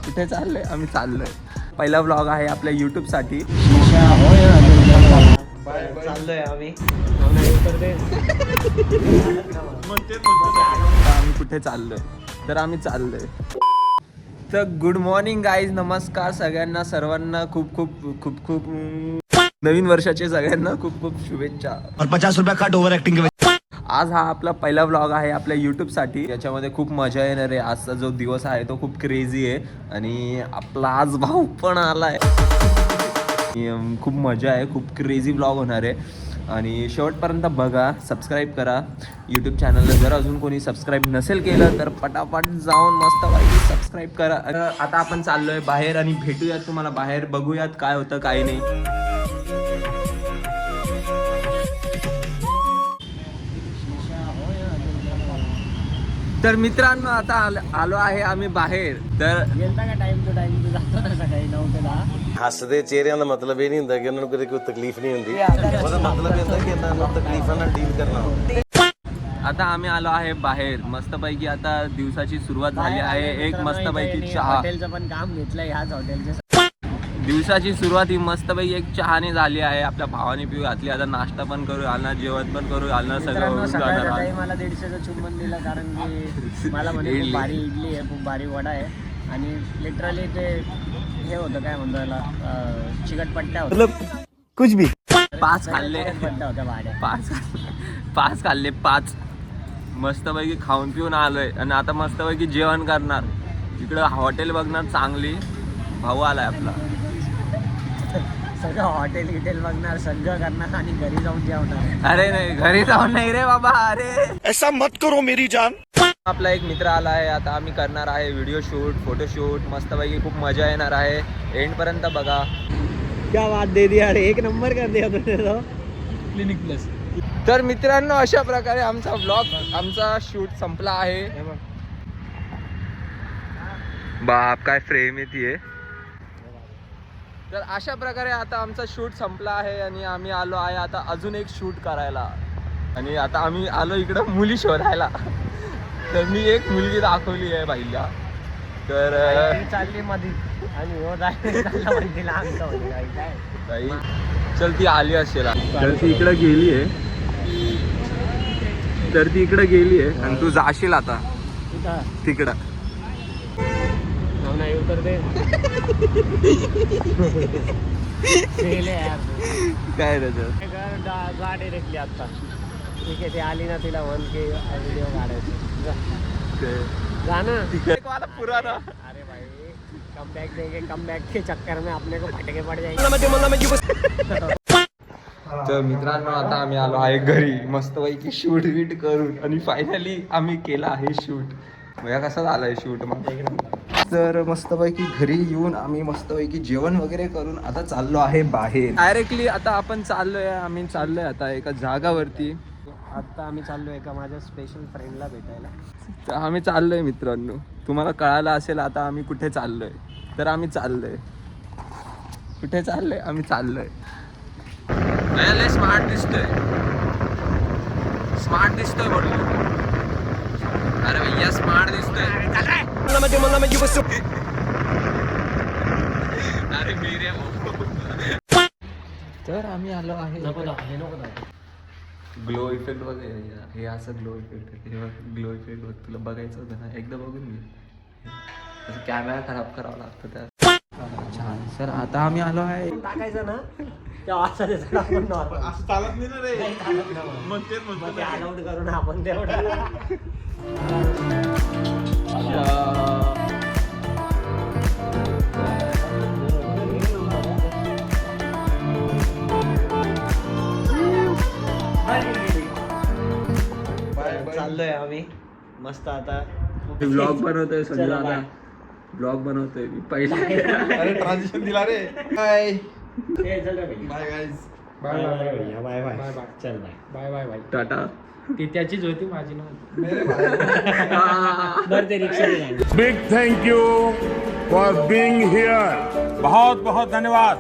कुठे चाललोय? आम्ही चाललोय. पहिला व्लॉग आहे आपल्या यूट्यूबसाठी. चाललोय आम्ही. आम्ही कुठे चाललोय? तर आम्ही चाललोय. तर गुड मॉर्निंग गाईज, नमस्कार सगळ्यांना, सर्वांना खूप खूप खूप खूप नवीन वर्षाचे सगळ्यांना खूप खूप शुभेच्छा. और 50 रुपया कट ओवर एक्टिंग के. आज हा आपला पहिला व्लॉग आहे आपल्या यूट्यूबसाठी. याच्यामध्ये खूप मजा येणार आहे. आजचा जो दिवस आहे तो खूप क्रेझी आहे आणि आपला आज भाऊ पण आलाय. खूप मजा आहे, खूप क्रेझी व्लॉग होणार आहे आणि शेवटपर्यंत बघा. सबस्क्राईब करा यूट्यूब चॅनलला. जर अजून कोणी सबस्क्राईब नसेल केलं तर पटापट जाऊन मस्त पाहिजे सबस्क्राईब करा. आता आपण चाललोय बाहेर आणि भेटूयात तुम्हाला बाहेर. बघूयात काय होतं काय नाही. तर मित्रांनो आता आलो आहे आम्ही बाहेर. तर टाइम टू टाइम तू जातो ना सकाळी 9 ते 10. ਹੱਸਦੇ ਚਿਹਰਿਆਂ ਦਾ ਮਤਲਬ ਇਹ ਨਹੀਂ ਹੁੰਦਾ ਕਿ ਉਹਨਾਂ ਨੂੰ ਕਦੇ ਕੋਈ ਤਕਲੀਫ ਨਹੀਂ ਹੁੰਦੀ ਉਹਦਾ ਮਤਲਬ ਇਹ ਹੁੰਦਾ ਕਿ ਇਹਨਾਂ ਨੂੰ ਤਕਲੀਫਾਂ ਨਾਲ ਡੀਲ ਕਰਨਾ ਹੁੰਦਾ. आता आम्ही आलो आहे बाहेर. मस्तपैकी आता दिवसाची सुरुवात झाली आहे. एक मस्तपैकी चहा. हॉटेलचं पण काम घेतलं ह्याच हॉटेलचं. दिवसाची सुरुवात ही मस्तपैकी एक चहाने झाली आहे. आपल्या भावाने पिऊ घातली. आता नाश्ता पण करू घालणार, जेवण पण करू घालणार, सगळं सकाळी मला 150चं चुंबन दिलं कारण की मला म्हणे खूप भारी इडली आहे, खूप भारी वडा आहे आणि लिटरली ते हे होतं काय म्हणतो याला चिकटपट्ट्या होत्या. कुछ भी 5 खाल्ले. पट्ट्या होत्या भाड्या. 5 खाल्ले 5. मस्तपैकी खाऊन पिऊन आलोय आणि आता मस्तपैकी जेवण करणार. इकडं हॉटेल बघणार चांगली. भाऊ आलाय आपला. सगळं हॉटेल गिटेल बघणार, सगळं करणार आणि घरी जाऊन जेवणार. अरे नाही, घरी जाऊन नाही रे बाबा. अरे ऐसा मत करो मेरी जान. आपला एक मित्र आला आहे. आता आम्ही करणार आहे व्हिडिओ शूट, फोटोशूट. मस्तपैकी खूप मजा येणार आहे. एंड पर्यंत बघा. क्या बात दे दिया, एक नंबर कर दिया तुझे तो. Clinic plus. तर मित्रांनो अशा प्रकारे आमचा व्लॉग, आमचा शूट संपला आहे. बाप काय फ्रेम येते. तर अशा प्रकारे आता आमचा शूट संपला आहे आणि आम्ही आलो आहे आता अजून एक शूट करायला. आणि आता आम्ही आलो इकडं मुली शोधायला. तर मी एक मुलगी दाखवली आहे बाईला. तर चालली मध्ये आणि हो बाई चल ती आली असेल. तर ती इकडं गेली आहे. तर ती इकडं गेली आहे आणि तू जाशील आता तिकडं. नाही उतरते. काय रे जा डिरेक्टली आता. ठीक आहे, ती आली ना तिला म्हण की व्हिडिओ काढायचं. जा ना मला पुराना. अरे भाई कम बैक देंगे, कम बैक के चक्कर में अपने को फटके पड़ जाएंगे. तर मित्रांनो आता आम्ही आलो आहे घरी मस्तपैकी शूट वीट करून आणि फायनली आम्ही केला आहे शूट. बघा कसा झालाय शूट. मग तर मस्तपैकी घरी येऊन आम्ही मस्तपैकी जेवण वगैरे करून आता चाललो आहे बाहेर. डायरेक्टली आता आपण आम्ही चाललोय आता एका जागावरती. आता आम्ही चाललोय एका माझ्या स्पेशल फ्रेंडला भेटायला. तर आम्ही चाललोय मित्रांनो. तुम्हाला कळालं असेल आता आम्ही कुठे चाललोय. तर आम्ही चाललोय. कुठे चाललोय? आम्ही चाललोय. लय स्मार्ट दिसतोय. स्मार्ट दिसतोय म्हटलं. अरे भैया स्मार्ट दिसतोय. अरे मेरे. तर आम्ही आलो आहे. ग्लो इफेक्ट वगैरे. हे असं ग्लो इफेक्ट. ग्लो इफेक्ट बघ, तुला बघायचं होतं ना, एकदा बघून घे. असं कॅमेरा खराब करावा लागतो त्या. छान. सर आता आम्ही आलो आहे. टाकायचं ना तेव्हा असं आपण नॉर्मल असं चालत नाही ना रे. मग ते अलाउड करून आपण तेवढं. चाललोय आम्ही मस्त आता. ब्लॉग बनवतोय सगळं. आता ब्लॉग बनवतोय मी पहिला. अरे ट्रान्झिशन दिला रे. बाय चल रे bye guys. Bye bye bye bye bye. चल bye bye bye bye. Tata. ती त्याचीच होती, माझी नव्हती. बरं ते रिक्षा. Big thank you for being here. बहुत बहुत धन्यवाद.